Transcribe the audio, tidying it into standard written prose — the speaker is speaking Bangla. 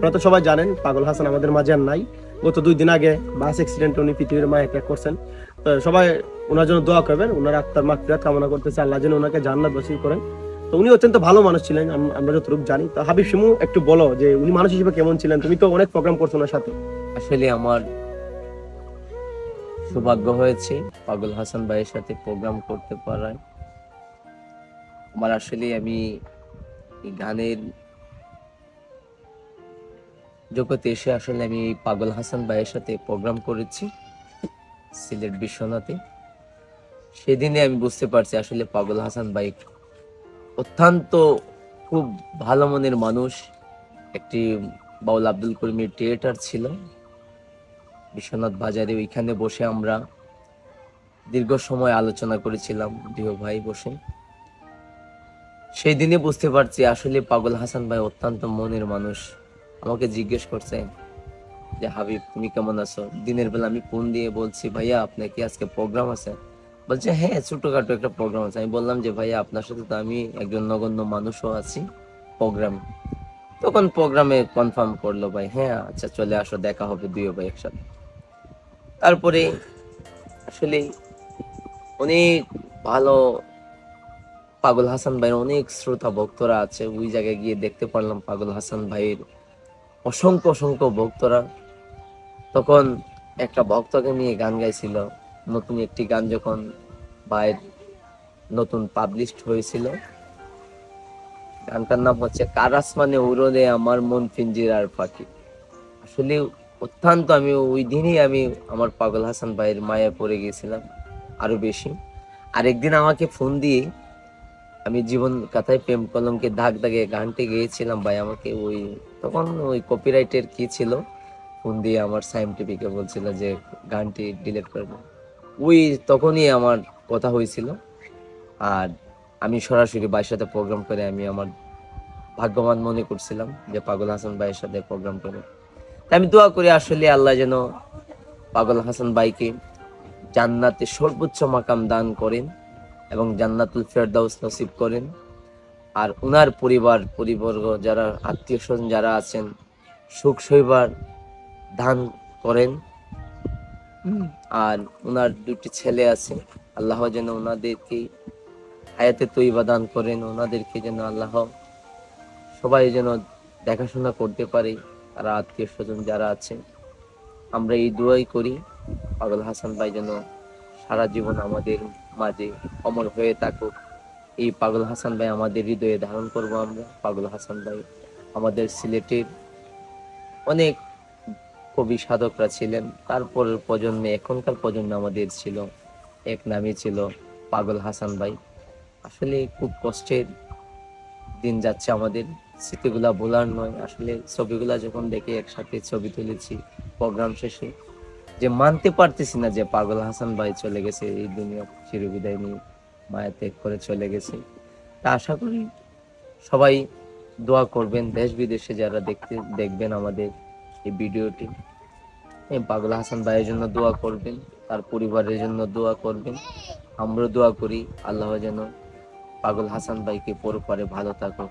আপনারা তো সবাই জানেন পাগল হাসান আমাদের মাঝে আর নাই। গত 2 দিন আগে বাস অ্যাক্সিডেন্টে উনি পৃথিবীর মায়া ত্যাগ করছেন। তো সবাই ওনার জন্য দোয়া করবেন, ওনার আত্মার মাগফিরাত কামনা করতেছে, আল্লাহ যেন ওনাকে জান্নাত নসিব করেন। তো উনি অত্যন্ত ভালো মানুষ ছিলেন আমরা যতটুকু জানি। তো হাবিব শিমু একটু বলো যে উনি মানুষ হিসেবে কেমন ছিলেন? তুমি তো অনেক প্রোগ্রাম করছো ওনার সাথে। আসলে আমার সৌভাগ্য হয়েছে পাগল হাসান ভাইয়ের সাথে প্রোগ্রাম করতে পারায়। আমার আসলে আমি এই গানের জগতে এসে আসলে আমি পাগল হাসান ভাইয়ের সাথে প্রোগ্রাম করেছি সিলেট বিশ্বনাথে। সেদিনে আমি বুঝতে পারছি আসলে পাগল হাসান ভাই অত্যন্ত খুব ভালো মনের মানুষ। একটি বাউল আব্দুল করিমের থিয়েটার ছিল বিশ্বনাথ বাজারে, ওইখানে বসে আমরা দীর্ঘ সময় আলোচনা করেছিলাম দুই ভাই বসে। সেই দিনে বুঝতে পারছি আসলে পাগল হাসান ভাই অত্যন্ত মনের মানুষ। আমাকে জিজ্ঞেস করছে যে হাবিব তুমি কেমন আছো? দিনের বেলা আমি ফোন দিয়ে বলছি ভাইয়া আপনার কি আজকে প্রোগ্রাম আছে? বলছে হ্যাঁ ছোটখাটো একটা প্রোগ্রাম আছে। আমি বললাম যে ভাইয়া আপনার সাথে তো আমি একজন নগণ্য মানুষও আছি প্রোগ্রাম। তখন প্রোগ্রামে কনফার্ম করলো ভাই হ্যাঁ আচ্ছা চলে আসো, দেখা হবে দুই ভাই একসাথে। তারপরে আসলে অনেক ভালো পাগল হাসান ভাইয়ের অনেক শ্রোতা ভক্তরা আছে। ওই জায়গায় গিয়ে দেখতে পারলাম পাগল হাসান ভাইয়ের অসংখ্য অসংখ্য ভক্তরা। তখন একটা ভক্তকে নিয়ে গান গাইছিল, নতুন একটি গান যখন ভাইয়ের নতুন পাবলিশড হয়েছিল। গানটার নাম হচ্ছে কার আসমানে উড়োলে আমার মন পিঞ্জিরার পাখি। আসলে অত্যন্ত আমি ওই দিনই আমি আমার পাগল হাসান ভাইয়ের মায়ায় পড়ে গিয়েছিলাম আরো বেশি। আরেকদিন আমাকে ফোন দিয়ে আমি জীবন কথায় প্রেম কলমকে দাগ দাগে গানটি গেয়েছিলাম ভাই আমাকে ওই তখন ওই কপিরাইটের কি ছিল, ফোন দিয়ে আমার সায়েন্টিফিকে বলছিল যে গানটি ডিলিট করে দাও। ওই তখনই আমার কথা হয়েছিল। আর আমি সরাসরি ভাইয়ের সাথে প্রোগ্রাম করে আমি আমার ভাগ্যবান মনে করছিলাম যে পাগল হাসান ভাইয়ের সাথে প্রোগ্রাম করে। তাই আমি দোয়া করি আসলে আল্লাহ যেন পাগল হাসান ভাইকে জান্নাতে সর্বোচ্চ মাকাম দান করেন এবং জান্নাতুল ফেরদাউস নসিব করেন। আর উনার পরিবর্গ যারা আত্মীয় স্বজন যারা আছেন সুখ শৈবার দান করেন। আর উনার 2টি ছেলে আছে, আল্লাহ যেন ওনাদেরকে হায়াতে তৈবা দান করেন। ওনাদেরকে যেন আল্লাহ সবাই যেন দেখাশোনা করতে পারে, তারা আত্মীয় স্বজন যারা আছে। আমরা এই দোয়াই করি পাগল হাসান ভাই যেন সারা জীবন আমাদের মাঝে অমর হয়ে থাকুক। এই পাগল হাসান ভাই আমাদের হৃদয়ে ধারণ করব আমরা। পাগল হাসান ভাই আমাদের সিলেটের অনেক কবি সাধকরা ছিলেন, তারপরের প্রজন্মে এখনকার প্রজন্মে আমাদের ছিল এক নামই ছিল পাগল হাসান ভাই। আসলে খুব কষ্টের দিন যাচ্ছে আমাদের, স্মৃতিগুলা ভোলার নয়। আসলে ছবিগুলা যখন দেখে একসাথে ছবি তুলেছি প্রোগ্রাম শেষে, যে মানতে পারতেছি না যে পাগল হাসান ভাই চলে গেছে এই দুনিয়া চিরবিদায় নিয়ে, মায়া ত্যাগ করে চলে গেছে। তা আশা করি সবাই দোয়া করবেন, দেশ বিদেশে যারা দেখবেন আমাদের এই ভিডিওটি, এই পাগল হাসান ভাইয়ের জন্য দোয়া করবেন, তার পরিবারের জন্য দোয়া করবেন। আমরা দোয়া করি আল্লাহ যেন পাগল হাসান ভাইকে পরপারে ভালো থাকুক।